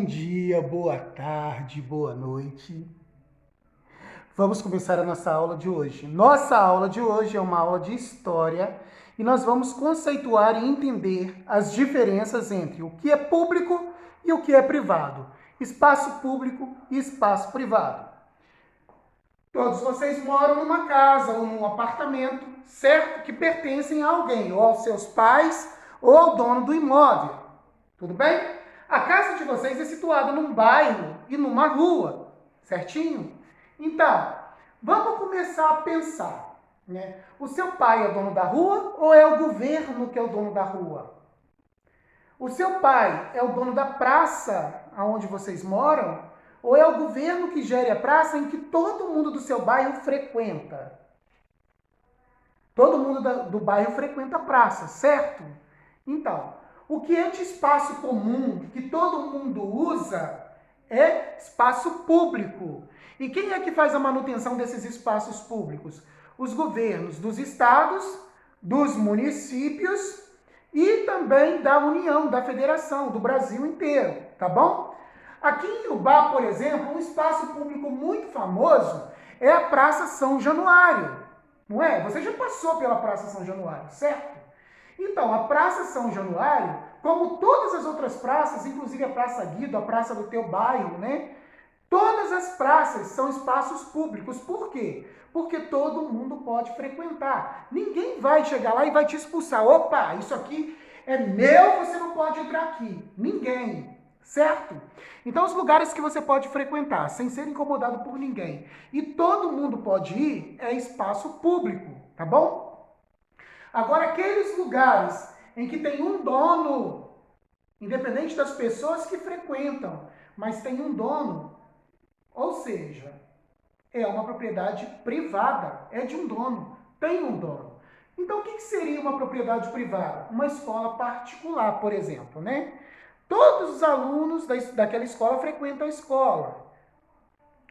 dia, boa tarde, boa noite. Vamos começar a nossa aula de hoje. Nossa aula de hoje é uma aula de história e nós vamos conceituar e entender as diferenças entre o que é público e o que é privado. Espaço público e espaço privado. Todos vocês moram numa casa ou num apartamento, certo? Que pertencem a alguém, ou aos seus pais ou ao dono do imóvel. Tudo bem? A casa de vocês é situada num bairro e numa rua, certinho? Então, vamos começar a pensar, né? O seu pai é o dono da rua ou é o governo que é o dono da rua? O seu pai é o dono da praça onde vocês moram ou é o governo que gere a praça em que todo mundo do seu bairro frequenta? Todo mundo do bairro frequenta a praça, certo? Então, o que é de espaço comum que todo mundo usa é espaço público. E quem é que faz a manutenção desses espaços públicos? Os governos dos estados, dos municípios e também da União, da Federação, do Brasil inteiro, tá bom? Aqui em Iubá, por exemplo, um espaço público muito famoso é a Praça São Januário, não é? Você já passou pela Praça São Januário, certo? Então, a Praça São Januário, como todas as outras praças, inclusive a Praça Guido, a praça do teu bairro, né? Todas as praças são espaços públicos. Por quê? Porque todo mundo pode frequentar. Ninguém vai chegar lá e vai te expulsar. Opa, isso aqui é meu, você não pode entrar aqui. Ninguém, certo? Então, os lugares que você pode frequentar sem ser incomodado por ninguém e todo mundo pode ir é espaço público, tá bom? Agora, aqueles lugares em que tem um dono, independente das pessoas que frequentam, mas tem um dono, ou seja, é uma propriedade privada, é de um dono, tem um dono. Então, o que seria uma propriedade privada? Uma escola particular, por exemplo, né? Todos os alunos daquela escola frequentam a escola,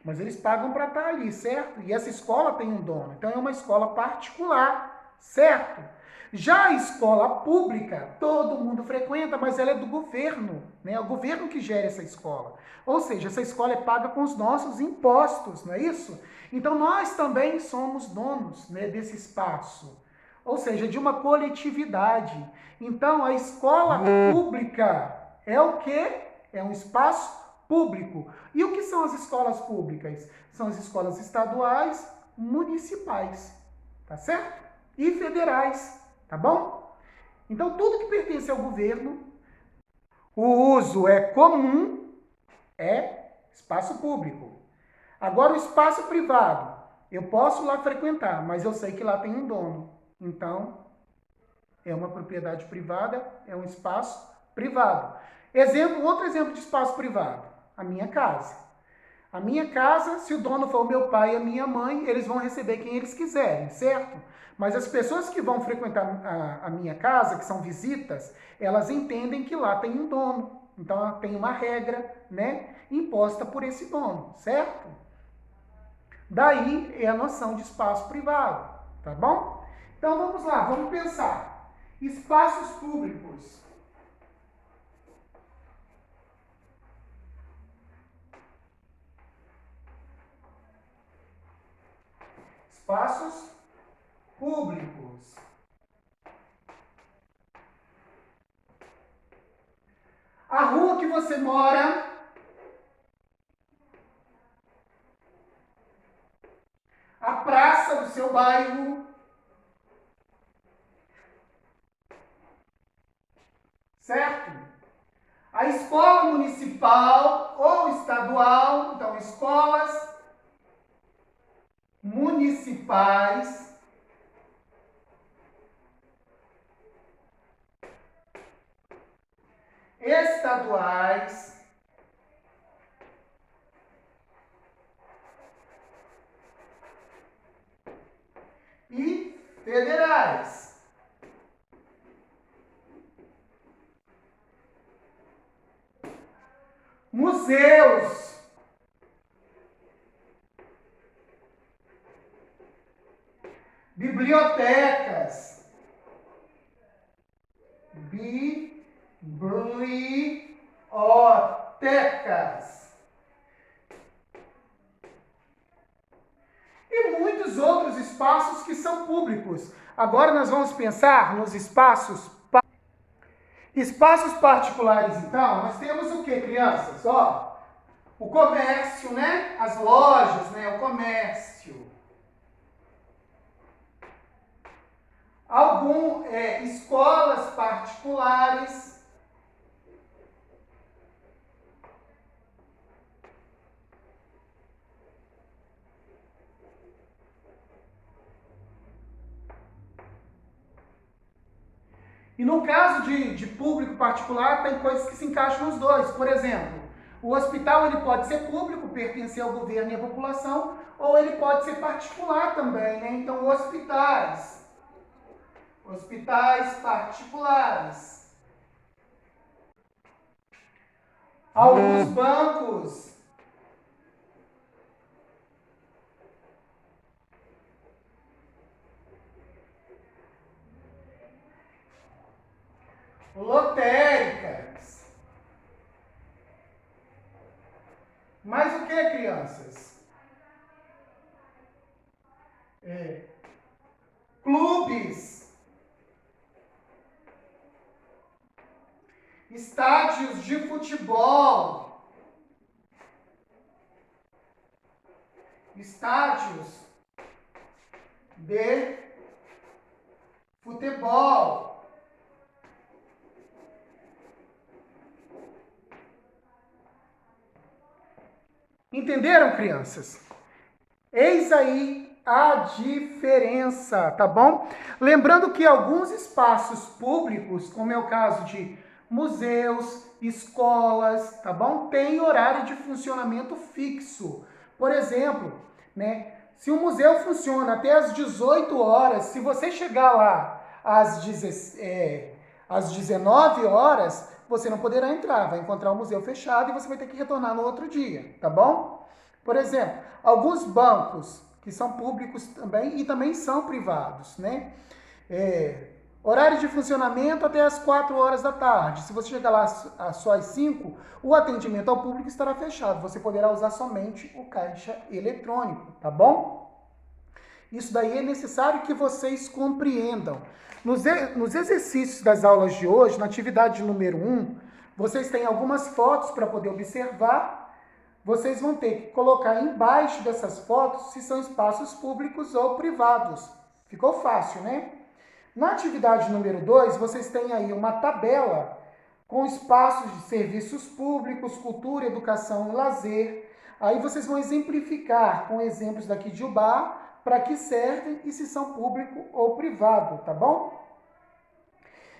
mas eles pagam para estar ali, certo? E essa escola tem um dono, então é uma escola particular, certo? Já a escola pública, todo mundo frequenta, mas ela é do governo, né? É o governo que gera essa escola. Ou seja, essa escola é paga com os nossos impostos, não é isso? Então nós também somos donos, né, desse espaço. Ou seja, de uma coletividade. Então a escola pública é o quê? É um espaço público. E o que são as escolas públicas? São as escolas estaduais, municipais, tá certo? E federais, tá bom? Então, tudo que pertence ao governo, o uso é comum, é espaço público. Agora, o espaço privado, eu posso lá frequentar, mas eu sei que lá tem um dono. Então, é uma propriedade privada, é um espaço privado. Outro exemplo de espaço privado, a minha casa. A minha casa, se o dono for o meu pai e a minha mãe, eles vão receber quem eles quiserem, certo? Mas as pessoas que vão frequentar a minha casa, que são visitas, elas entendem que lá tem um dono. Então tem uma regra, né, imposta por esse dono, certo? Daí é a noção de espaço privado, tá bom? Então vamos lá, vamos pensar. Espaços públicos. Espaços públicos. A rua que você mora, a praça do seu bairro, certo? A escola municipal ou estadual, então escolas municipais, estaduais e federais. Museus, bibliotecas, bibliotecas, e muitos outros espaços que são públicos. Agora nós vamos pensar nos espaços particulares, então. Nós temos o que, crianças? Ó, o comércio, né? As lojas, né? O comércio. Escolas particulares. E no caso de público particular, tem coisas que se encaixam nos dois. Por exemplo, o hospital ele pode ser público, pertencer ao governo e à população, ou ele pode ser particular também, né? Então, hospitais particulares. Alguns bancos. Lotéricas. Mas o que, crianças? Clubes. Estádios de futebol. Estádios de futebol. Entenderam, crianças? Eis aí a diferença, tá bom? Lembrando que alguns espaços públicos, como é o caso de museus, escolas, tá bom? Tem horário de funcionamento fixo. Por exemplo, né? Se o museu funciona até às 18 horas, se você chegar lá às 19 horas, você não poderá entrar, vai encontrar o museu fechado e você vai ter que retornar no outro dia, tá bom? Por exemplo, alguns bancos que são públicos também e também são privados, né? Horário de funcionamento até as 4 horas da tarde. Se você chegar lá só às 5, o atendimento ao público estará fechado. Você poderá usar somente o caixa eletrônico, tá bom? Isso daí é necessário que vocês compreendam. Nos exercícios das aulas de hoje, na atividade número 1, vocês têm algumas fotos para poder observar. Vocês vão ter que colocar embaixo dessas fotos se são espaços públicos ou privados. Ficou fácil, né? Na atividade número 2, vocês têm aí uma tabela com espaços de serviços públicos, cultura, educação e lazer. Aí vocês vão exemplificar com exemplos daqui de Ubá, para que servem e se são público ou privado, tá bom?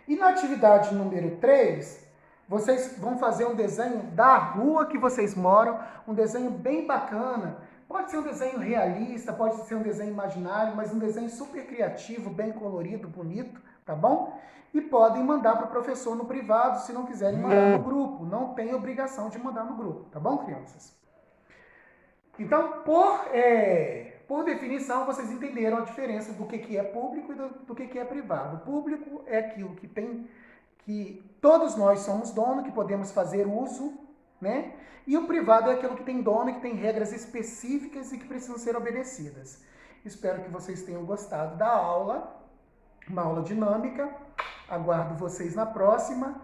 E na atividade número 3, vocês vão fazer um desenho da rua que vocês moram, um desenho bem bacana. Pode ser um desenho realista, pode ser um desenho imaginário, mas um desenho super criativo, bem colorido, bonito, tá bom? E podem mandar para o professor no privado, se não quiserem mandar no grupo. Não tem obrigação de mandar no grupo, tá bom, crianças? Então, por definição, vocês entenderam a diferença do que é público e do que é privado. O público é aquilo que todos nós somos dono, que podemos fazer uso, né? E o privado é aquilo que tem dono, que tem regras específicas e que precisam ser obedecidas. Espero que vocês tenham gostado da aula, uma aula dinâmica. Aguardo vocês na próxima.